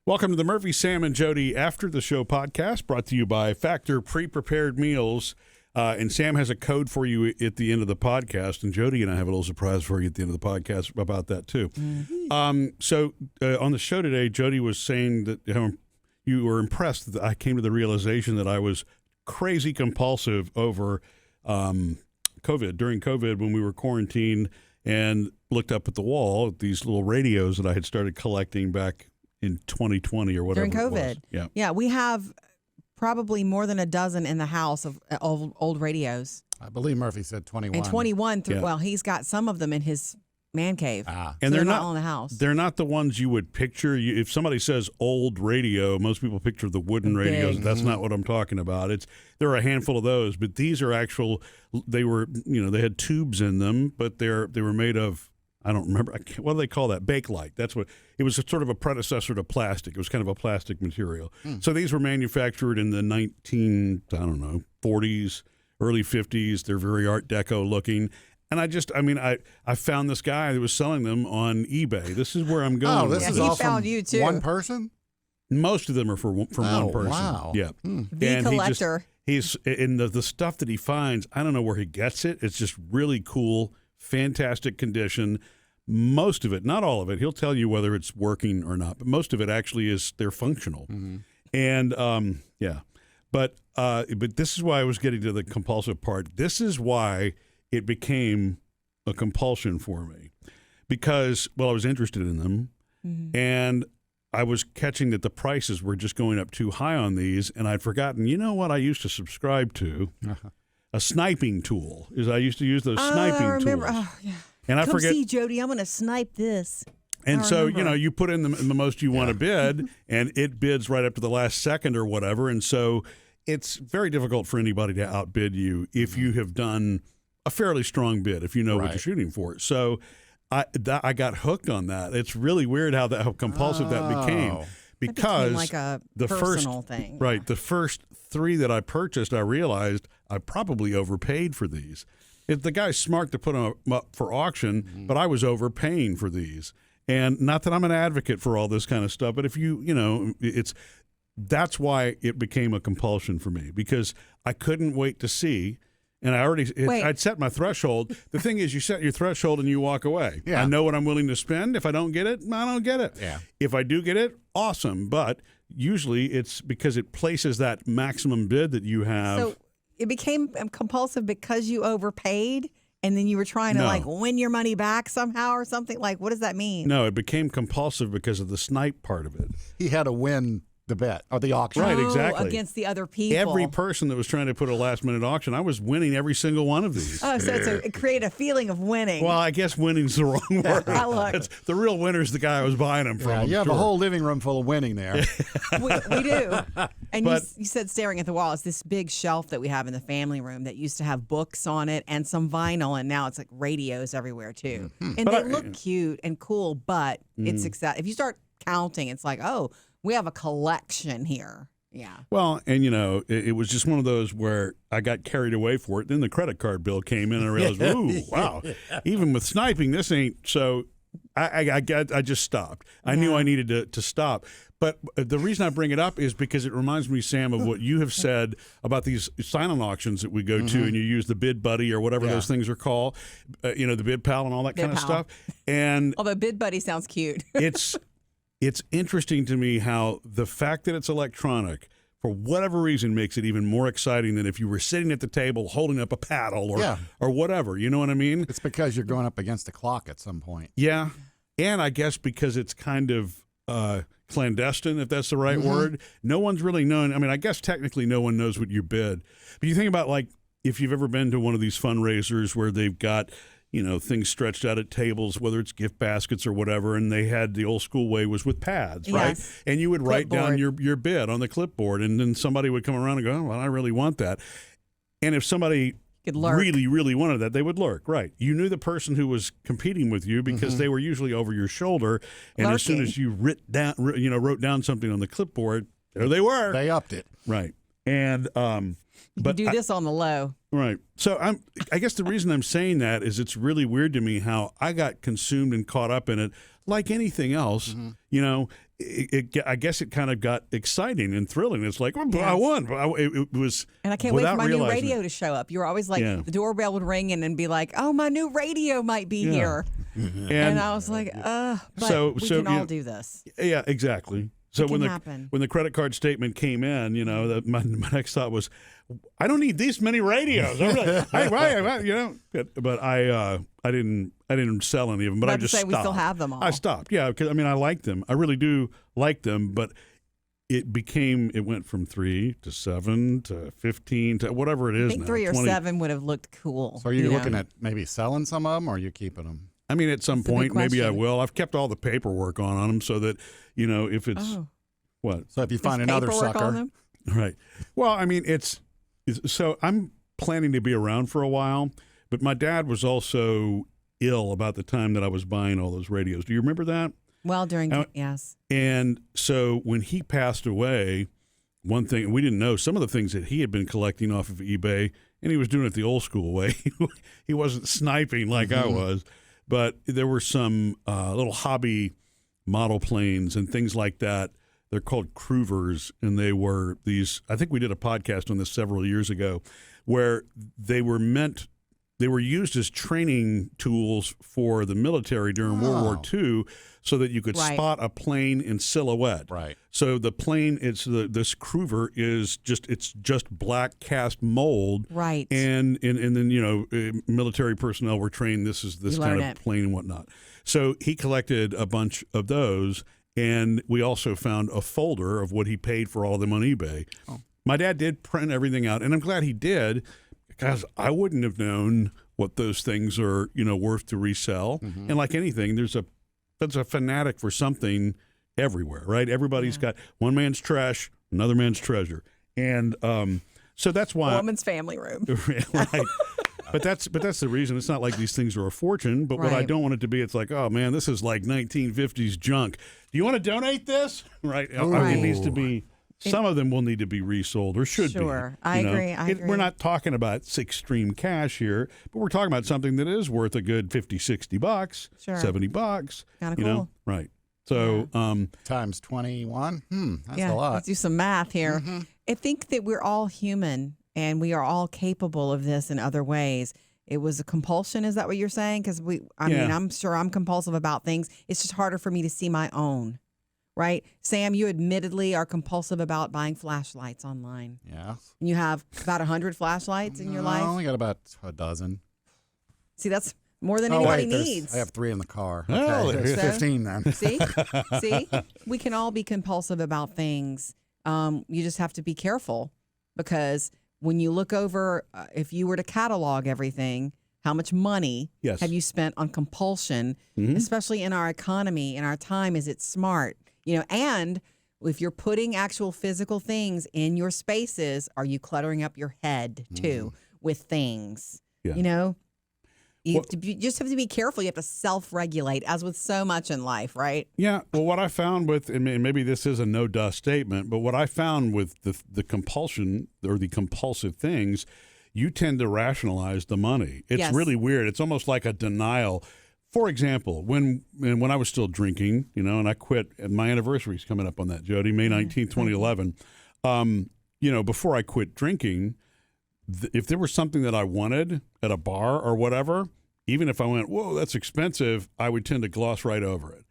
Welcome to the Murphy, Sam, and Jodi After the Show podcast, brought to you by Factor Pre-Prepared Meals. And Sam has a code for you at the end of the podcast, and Jodi and I have a little surprise for you at the end of the podcast about that, too. Mm-hmm. So on the show today, Jodi was saying that you were impressed that I came to the realization that I was crazy compulsive over COVID, during COVID when we were quarantined, and looked up at the wall at these little radios that I had started collecting back in 2020 or whatever. During COVID. It was. Yeah, we have probably more than a dozen in the house of old radios. I believe Murphy said 21. And 21, Yeah. well, he's got some of them in his man cave. And they're not all in the house. They're not the ones you would picture. If somebody says old radio, most people picture the wooden radios. That's not what I'm talking about. There are a handful of those, but these are actual. They had tubes in them, but they were made of. I don't remember. What do they call that? Bakelite. That's what it was. Sort of a predecessor to plastic. It was kind of a plastic material. So these were manufactured in the 40s, early 50s. They're very Art Deco looking. And I found this guy that was selling them on eBay. This is where I'm going. Oh, this is all found from you too. one person? Most of them are from one person. Wow. Yeah. The And collector. He's in the stuff that he finds. I don't know where he gets it. It's just really cool, fantastic condition. Most of it, not all of it. He'll tell you whether it's working or not, but most of it actually they're functional. Mm-hmm. And but this is why I was getting to the compulsive part. This is why it became a compulsion for me, because I was interested in them, and I was catching that the prices were just going up too high on these, and I'd forgotten. You know what I used to subscribe to? A sniping tool. I used to use those sniping I remember. tools. Oh, yeah. And I Come forget. see, Jodi, I'm going to snipe this. And so, remember. you put in the most you want to bid, and it bids right up to the last second or whatever. And so it's very difficult for anybody to outbid you if you have done a fairly strong bid, if you know what you're shooting for. So I got hooked on that. It's really weird how compulsive that became. Because like a the personal thing. Right. The first three that I purchased, I realized I probably overpaid for these. The guy's smart to put them up for auction, but I was overpaying for these. And not that I'm an advocate for all this kind of stuff, but if that's why it became a compulsion for me, because I couldn't wait to see. And I'd set my threshold. The thing is, you set your threshold and you walk away. Yeah. I know what I'm willing to spend. If I don't get it, I don't get it. Yeah. If I do get it, awesome. But usually it's because it places that maximum bid that you have. So it became compulsive because you overpaid, and then you were trying to win your money back somehow or something? Like, what does that mean? No, it became compulsive because of the snipe part of it. He had to win the bet or the auction. Right, exactly. Against the other people. Every person that was trying to put a last-minute auction, I was winning every single one of these. Oh, so it created a feeling of winning. Well, I guess winning's the wrong word. Look. The real winner's the guy I was buying them from. Yeah, you have a whole living room full of winning there. we do. And But- you said staring at the wall. It's this big shelf that we have in the family room that used to have books on it and some vinyl, and now it's like radios everywhere too. And they look cute and cool, but it's if you start counting, it's like, oh, we have a collection here. Yeah. Well, and it was just one of those where I got carried away for it. Then the credit card bill came in, and I realized, ooh, wow, even with sniping, this ain't. So I just stopped. I knew I needed to stop. But the reason I bring it up is because it reminds me, Sam, of what you have said about these silent auctions that we go to, and you use the Bid Buddy or whatever those things are called, the Bid Pal and all that kind of stuff. And although Bid Buddy sounds cute. It's interesting to me how the fact that it's electronic, for whatever reason, makes it even more exciting than if you were sitting at the table holding up a paddle or whatever. You know what I mean? It's because you're going up against the clock at some point. Yeah. And I guess because it's kind of clandestine, if that's the right word. No one's really known. I mean, I guess technically no one knows what you bid. But you think about, like, if you've ever been to one of these fundraisers where they've got things stretched out at tables, whether it's gift baskets or whatever, and they had the old school way was with pads, right? And you would write down your bid on the clipboard, and then somebody would come around and go, oh, well, I really want that. And if somebody really, really wanted that, they would lurk, right? You knew the person who was competing with you because they were usually over your shoulder, and as soon as you wrote down something on the clipboard, there they were. They upped it. Right. And But do this on the low. Right. So I guess the reason I'm saying that is it's really weird to me how I got consumed and caught up in it like anything else. Mm-hmm. You know, I guess it kind of got exciting and thrilling. It's like, well, I Yes. won. It was, And I can't wait for without my new realizing radio it. to show up. You were always like, Yeah. the doorbell would ring and be like, oh, my new radio might be Yeah. here. And I was like, but we can all do this. Yeah, exactly. So It when can the happen. when the credit card statement came in, my next thought was, I don't need these many radios. I'm like, but I didn't sell any of them. But I About to just say, stopped. we still have them all. I stopped. Yeah, because I like them. I really do like them. But it went from 3 to 7 to 15 to whatever it is I think now. 3 or 20. 7 would have looked cool. So are you know? looking at maybe selling some of them, or are you keeping them? At some That's the big point, maybe I question. will. I've kept all the paperwork on them so that if it's Oh, what. So if you find there's another paperwork on sucker, them? Right. Well, it's so I'm planning to be around for a while, but my dad was also ill about the time that I was buying all those radios. Do you remember that? Well, during, Now- yes. And so when he passed away, one thing we didn't know, some of the things that he had been collecting off of eBay, and he was doing it the old school way. He wasn't sniping like I was, but there were some little hobby model planes and things like that. They're called Cruvers, and they were these. I think we did a podcast on this several years ago, where they were used as training tools for the military during World War II, so that you could Right. spot a plane in silhouette. right? So the plane, this Cruver is just black cast mold, Right. and then military personnel were trained. This is this You kind learn of it. plane and whatnot. So he collected a bunch of those, and we also found a folder of what he paid for all of them on eBay. Oh. My dad did print everything out, and I'm glad he did, because I wouldn't have known what those things are worth to resell. Mm-hmm. And like anything, there's a fanatic for something everywhere, right? Everybody's got one man's trash, another man's treasure, and so that's why. Woman's family room. Right. But that's the reason. It's not like these things are a fortune. But what I Right. don't want it to be, it's like, oh man, this is like 1950s junk. Do you want to donate this? Right. Right. It needs to be. Some of them will need to be resold, or should be. Sure. I you know. agree. I agree. We're not talking about extreme cash here, but we're talking about something that is worth a good $50, $60, Sure. $70. Kinda you know? cool. Right. So, Times 21. That's yeah, a lot. let's do some math here. I think that we're all human and we are all capable of this in other ways. It was a compulsion. Is that what you're saying? Because mean, I'm sure I'm compulsive about things. It's just harder for me to see my own. Right? Sam, you admittedly are compulsive about buying flashlights online. Yeah. And you have about 100 flashlights in your I life. only got about a dozen. See, that's more than Oh, anybody wait, there's- needs. I have 3 in the car. Oh, Okay, there there's you go. 15 then. See, we can all be compulsive about things. You just have to be careful because when you look over, if you were to catalog everything, how much money Yes. have you spent on compulsion, especially in our economy, in our time? Is it smart? And if you're putting actual physical things in your spaces, are you cluttering up your head too with things? Yeah. You just have to be careful. You have to self-regulate, as with so much in life, right? Yeah. Well, what I found with, and maybe this is a no dust statement, but what I found with the compulsion or the compulsive things, you tend to rationalize the money. It's Yes. really weird. It's almost like a denial. For example, when I was still drinking, and I quit, and my anniversary's coming up on that, Jodi, May 19th, 2011. Before I quit drinking, if there was something that I wanted at a bar or whatever, even if I went, whoa, that's expensive, I would tend to gloss right over it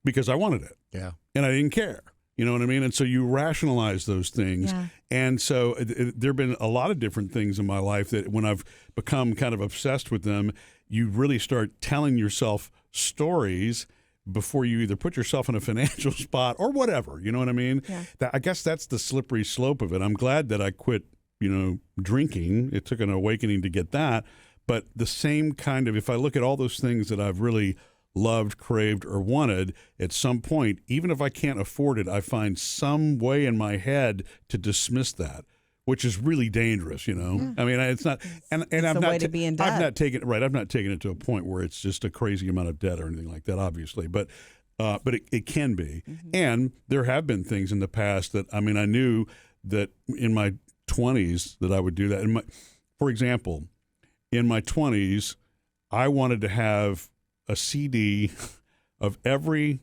because I wanted it. Yeah. And I didn't care. You know what I mean? And so you rationalize those things. Yeah. And so there have been a lot of different things in my life that when I've become kind of obsessed with them, you really start telling yourself stories before you either put yourself in a financial spot or whatever. You know what I mean? Yeah. I guess that's the slippery slope of it. I'm glad that I quit, drinking. It took an awakening to get that. But the same kind of, if I look at all those things that I've really loved, craved, or wanted, at some point, even if I can't afford it, I find some way in my head to dismiss that, which is really dangerous, I mean, it's not, and It's I've the not, way to be in debt. I've not taken it to a point where it's just a crazy amount of debt or anything like that, obviously, but it can be. And there have been things in the past that, I knew that in my 20s that I would do that. For example, in my 20s, I wanted to have a CD of every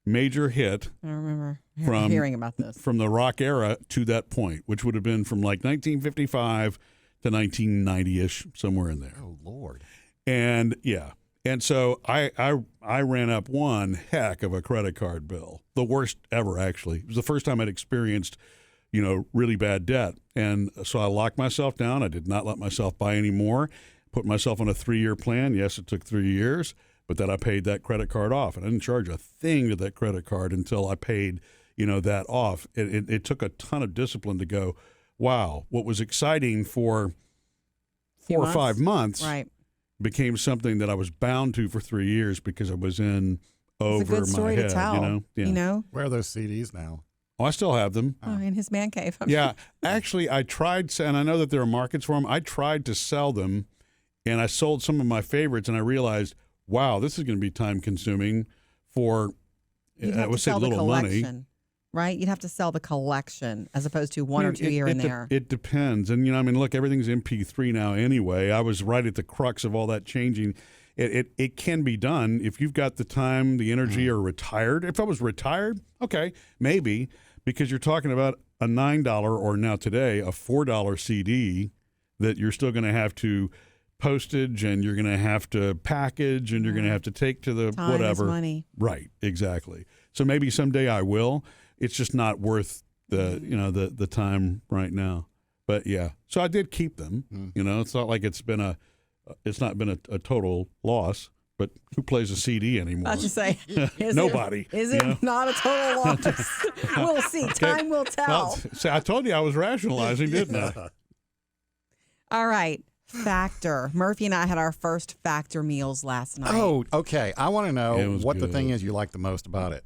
major hit I remember from hearing about this. from the rock era to that point, which would have been from like 1955 to 1990-ish, somewhere in there. Oh, Lord. And yeah. And so I ran up one heck of a credit card bill, the worst ever, actually. It was the first time I'd experienced, really bad debt. And so I locked myself down. I did not let myself buy any more, put myself on a 3-year plan. Yes, it took 3 years, but then I paid that credit card off. And I didn't charge a thing to that credit card until I paid, that off. It took a ton of discipline to go, wow, what was exciting for 4 or 5 months Right. became something that I was bound to for 3 years because I was in over It's a good story my head. to tell. Yeah. Where are those CDs now? Oh, I still have them. Oh, in his man cave. Yeah, actually, I tried, and I know that there are markets for them. I tried to sell them, and I sold some of my favorites, and I realized, wow, this is going to be time consuming for, I would say, little money. Right? You'd have to sell the collection as opposed to one or two here and there. It depends. And, look, everything's MP3 now anyway. I was right at the crux of all that changing. It can be done if you've got the time, the energy, or retired. If I was retired, okay, maybe, because you're talking about a $9 or now today a $4 CD that you're still going to have to postage and you're going to have to package and you're going to have to take to the Time whatever. is money. Right, exactly. So maybe someday I will. It's just not worth the time right now. But yeah, so I did keep them. It's not like it's not been a total loss. But who plays a CD anymore? I was just say, nobody. Is it not a total loss? We'll see. Time will tell. Well, see, I told you I was rationalizing, didn't I? All right. Factor. Murphy and I had our first Factor meals last night. Oh, okay. I want to It know was what the good. thing is you like the most about it.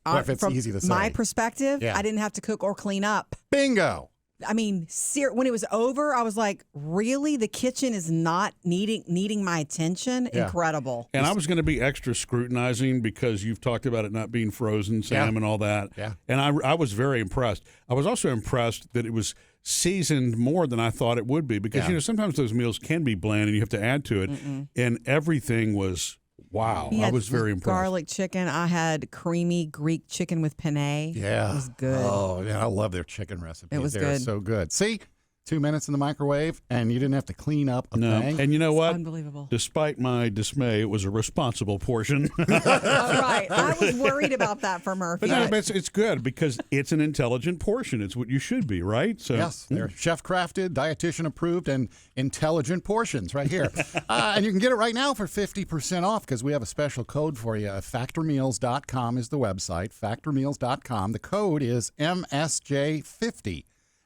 Or if it's from easy to say. my perspective, Yeah. I didn't have to cook or clean up. Bingo. I mean, when it was over, I was like, really? The kitchen is not needing my attention? Yeah. Incredible. And I was going to be extra scrutinizing because you've talked about it not being frozen, Sam, and all that. Yeah. And I was very impressed. I was also impressed that it was seasoned more than I thought it would be because, sometimes those meals can be bland and you have to add to it. And everything was, wow. He I had was very impressed. garlic chicken. I had creamy Greek chicken with penne. Yeah. It was good. Oh, yeah. I love their chicken recipes. It was They're good. so good. See, 2 minutes in the microwave, and you didn't have to clean up a No. thing. And you know what? Unbelievable. Despite my dismay, it was a responsible portion. All right. I was worried about that for Murphy. But no, it's good because it's an intelligent portion. It's what you should be, right? So Yes, they're chef-crafted, dietitian-approved, and intelligent portions right here. And you can get it right now for 50% off because we have a special code for you. Factormeals.com is the website, factormeals.com. The code is MSJ50.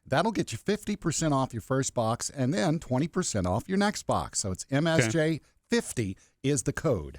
That'll get you 50% off your first box and then 20% off your next box. So it's MSJ50 is the code.